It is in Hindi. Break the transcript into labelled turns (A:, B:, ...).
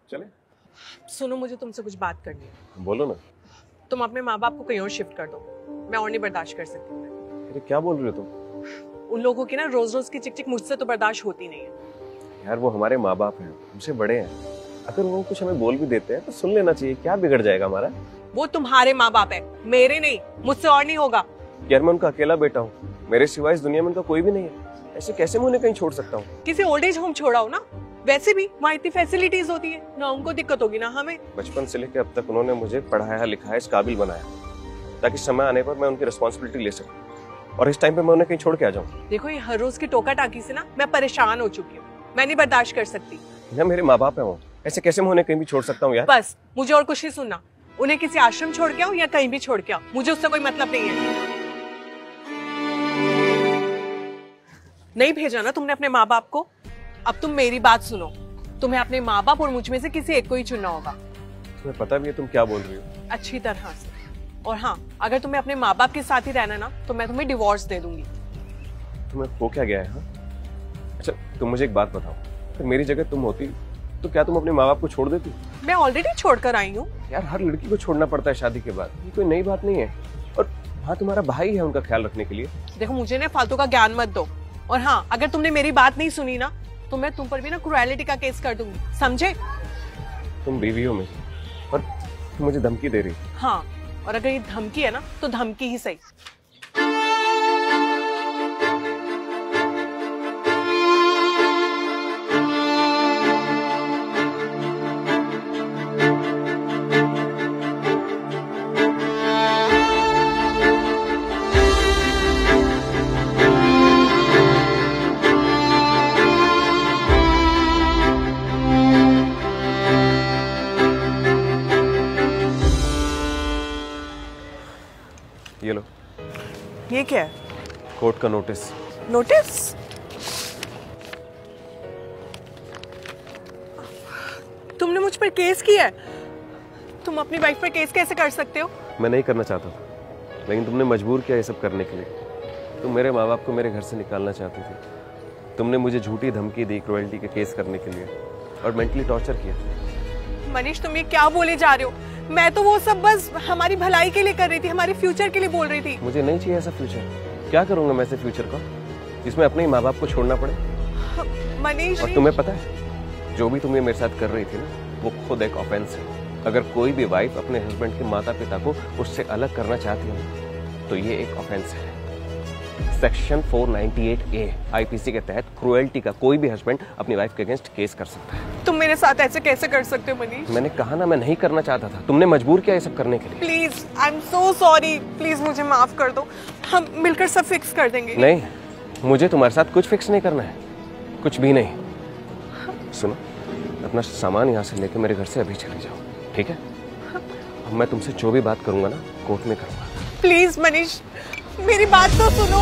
A: चले?
B: सुनो, मुझे तुमसे कुछ बात करनी है।
A: बोलो ना।
B: तुम अपने माँ बाप को कहीं और शिफ्ट कर दो, मैं और नहीं बर्दाश्त कर सकती।
A: अरे क्या बोल रहे हो तुम?
B: उन लोगों की ना रोज रोज की चिक चिक मुझसे तो बर्दाश्त होती नहीं है।
A: यार वो हमारे माँ बाप हैं, हमसे बड़े हैं। अगर वो कुछ हमें बोल भी देते हैं तो सुन लेना चाहिए, क्या बिगड़ जाएगा हमारा?
B: वो तुम्हारे माँ बाप है, मेरे नहीं, मुझसे और नहीं होगा।
A: यार मैं उनका अकेला बेटा हूँ, मेरे सिवा इस दुनिया में उनका कोई भी नहीं है। ऐसे कैसे मैं उन्हें कहीं छोड़ सकता हूँ?
B: किसी ओल्ड एज होम छोड़ाओ ना, वैसे भी वहाँ इतनी फैसिलिटीज होती है, ना उनको दिक्कत होगी ना हमें।
A: बचपन से लेकर अब तक उन्होंने मुझे पढ़ाया लिखाया, इस काबिल बनाया ताकि समय आने पर मैं उनकी रिस्पॉन्सिबिलिटी ले सकूं, और इस टाइम पे मैं उन्हें कहीं छोड़ के आ जाऊं।
B: देखो, ये हर रोज की टोका टाकी से ना मैं परेशान हो चुकी हूँ, मैं नहीं बर्दाश्त कर सकती।
A: ना मेरे माँ बाप है वो, ऐसे कैसे मैं उन्हें कहीं भी छोड़ सकता हूँ यार?
B: बस मुझे और कुछ नहीं सुनना, उन्हें किसी आश्रम छोड़ के आओ या कहीं भी छोड़ के आओ, मुझे उससे कोई मतलब नहीं है। नहीं भेजा ना तुमने अपने माँ बाप को? अब तुम मेरी बात सुनो, तुम्हें अपने माँ बाप और मुझ में से किसी एक को ही चुनना होगा।
A: तुम्हें पता भी है तुम क्या बोल रही हो?
B: अच्छी तरह से। और हाँ, अगर तुम्हें अपने माँ बाप के साथ ही रहना ना, तो मैं तुम्हें डिवोर्स दे दूंगी।
A: तुम्हें हो क्या गया है? हाँ, अच्छा तुम मुझे एक बात बताओ, अगर मेरी जगह तुम होती तो क्या तुम अपने माँ बाप को छोड़ देती?
B: मैं ऑलरेडी छोड़ कर आई हूँ।
A: यार हर लड़की को छोड़ना पड़ता है शादी के बाद, ये कोई नई बात नहीं है। और हाँ, तुम्हारा भाई है उनका ख्याल रखने के लिए।
B: देखो, मुझे ना फालतू का ज्ञान मत दो। और हाँ, अगर तुमने मेरी बात नहीं सुनी ना, तो मैं तुम पर भी ना क्रुएलिटी का केस कर दूंगी, समझे?
A: तुम बीवी हो मेरी और तुम मुझे धमकी दे रही हो।
B: हाँ, और अगर ये धमकी है ना, तो धमकी ही सही।
A: ये लो।
B: ये क्या है?
A: कोर्ट का नोटिस।
B: नोटिस? तुमने मुझ पर केस किया है? तुम अपनी वाइफ पर केस कैसे कर सकते हो?
A: मैं नहीं करना चाहता था, लेकिन तुमने मजबूर किया ये सब करने के लिए। तुम मेरे माँ बाप को मेरे घर से निकालना चाहती थी। तुमने मुझे झूठी धमकी दी क्रुएल्टी के केस करने के लिए और मेंटली टॉर्चर किया।
B: मनीष, तुम ये क्या बोले जा रहे हो? मैं तो वो सब बस हमारी भलाई के लिए कर रही थी, हमारे फ्यूचर के लिए बोल रही थी।
A: मुझे नहीं चाहिए ऐसा फ्यूचर। क्या करूंगा मैं ऐसे फ्यूचर का जिसमें अपने ही माँ बाप को छोड़ना पड़े?
B: मनीष,
A: और तुम्हें पता है, जो भी तुम ये मेरे साथ कर रही थी ना, वो खुद एक ऑफेंस है। अगर कोई भी वाइफ अपने हस्बैंड के माता पिता को उससे अलग करना चाहती है तो ये एक ऑफेंस है। सेक्शन 498A आईपीसी के तहत क्रुएल्टी का कोई भी हस्बैंड अपनी वाइफ के अगेंस्ट केस कर सकता है।
B: तुम मेरे साथ ऐसे कैसे कर सकते हो मनीष?
A: मैंने कहा ना, मैं नहीं करना चाहता था, तुमने मजबूर किया ये सब करने के लिए।
B: Please, I am so sorry, please मुझे माफ कर दो, हम मिलकर सब फिक्स कर देंगे।
A: नहीं, मुझे तुम्हारे साथ कुछ फिक्स नहीं करना है, कुछ भी नहीं। सुनो, अपना सामान यहाँ से लेकर मेरे घर से अभी चले जाओ, ठीक है? अब मैं तुमसे जो भी बात करूंगा ना, कोर्ट में करूंगा।
B: प्लीज मनीष, मेरी बात तो सुनो।